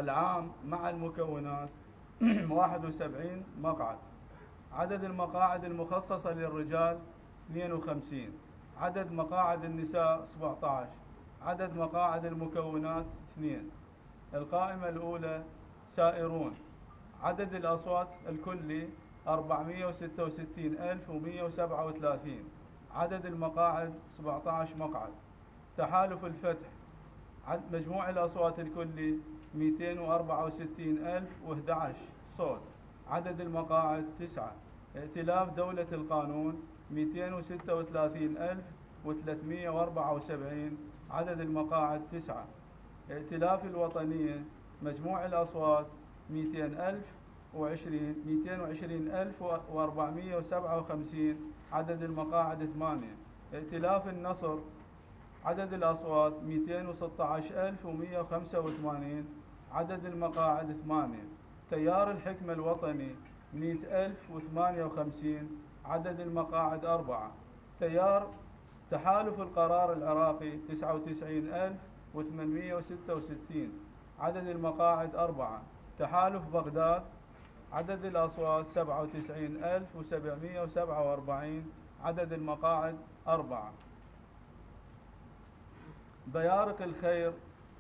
العام مع المكونات 71 مقعد. عدد المقاعد المخصصة للرجال 52. عدد مقاعد النساء 17. عدد مقاعد المكونات 2. القائمة الأولى سائرون. عدد الأصوات الكلي 466,137. عدد المقاعد 17 مقعد. تحالف الفتح. مجموع الأصوات الكلي 264,011 صوت. عدد المقاعد 9. ائتلاف دولة القانون 236,374. عدد المقاعد 9. ائتلاف الوطنية مجموع الأصوات 220,457. عدد المقاعد 8. ائتلاف النصر عدد الأصوات 216,185. عدد المقاعد 8. تيار الحكمة الوطني 100,058. عدد المقاعد 4. تحالف القرار العراقي 99,866. عدد المقاعد 4. تحالف بغداد عدد الأصوات 97,747. عدد المقاعد 4. بيارق الخير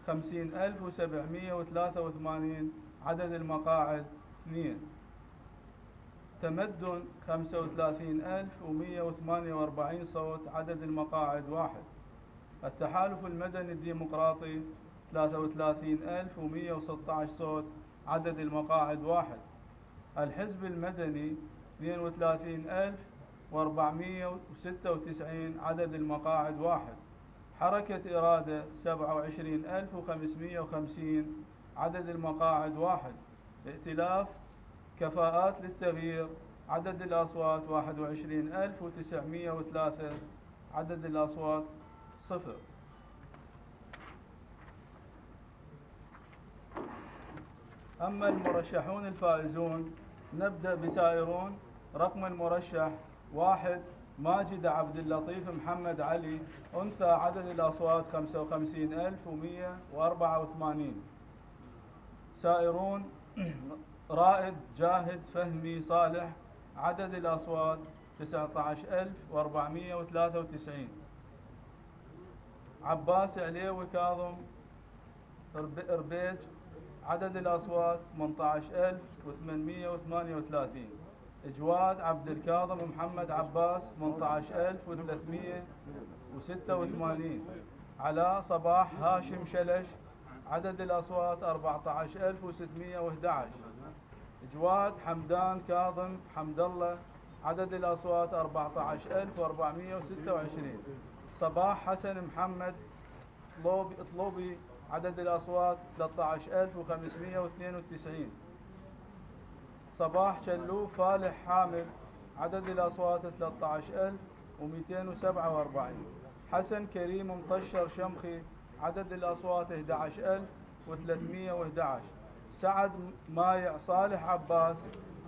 50,783. عدد المقاعد 2. تمدن 35,148 صوت. عدد المقاعد 1. التحالف المدني الديمقراطي 33,116 صوت. عدد المقاعد 1. الحزب المدني 32,496. عدد المقاعد 1. حركة إرادة 27,550. عدد المقاعد 1. ائتلاف كفاءات للتغيير عدد الأصوات 21,903. عدد الأصوات 0. أما المرشحون الفائزون نبدأ بسائرون. رقم المرشح 1 ماجد عبد اللطيف محمد علي أنثى. عدد الأصوات 55,184. سائرون رائد جاهد فهمي صالح. عدد الأصوات 19,493. عباس عليوي كاظم ربيج. عدد الأصوات 18,838. جواد عبد الكاظم محمد عباس 18,386. علاء صباح هاشم شلش. عدد الأصوات 14,611. جواد حمدان كاظم حمد الله. عدد الأصوات 14,426. صباح حسن محمد طلوبي. عدد الأصوات 13,592. صباح شلوف فالح حامد. عدد الأصوات 13,247. حسن كريم مطشر شمخي. عدد الأصوات 11,311. سعد مايع صالح عباس.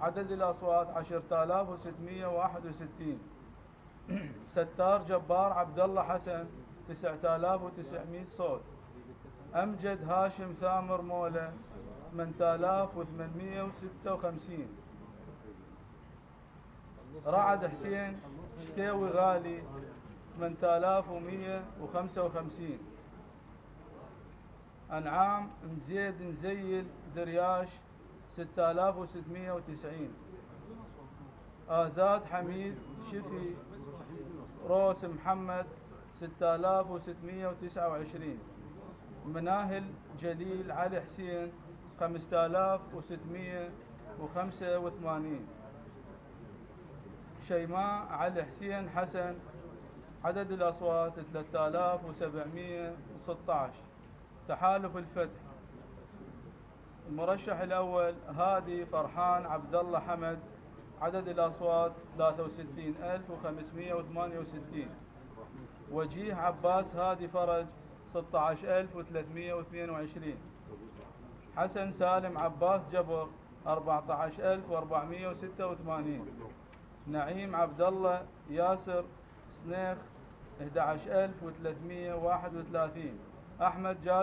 عدد الأصوات 10,661. ستار جبار عبد الله حسن 9,900 صوت. أمجد هاشم ثامر مولى 8,856. رعد حسين شتيوي غالي 8,155. أنعام مزيد نزيل درياش 6,690. آزاد حميد شفي روس محمد 6,629. مناهل جليل علي حسين 5,685. شيماء علي حسين حسن. عدد الأصوات 3,716. تحالف الفتح. المرشح الأول هادي فرحان عبد الله حمد. عدد الأصوات 63,568. وجيه عباس هادي فرج 16,322. حسن سالم عباس جبر 14,486. نعيم عبد الله ياسر سنيخ 11,331. أحمد جاسم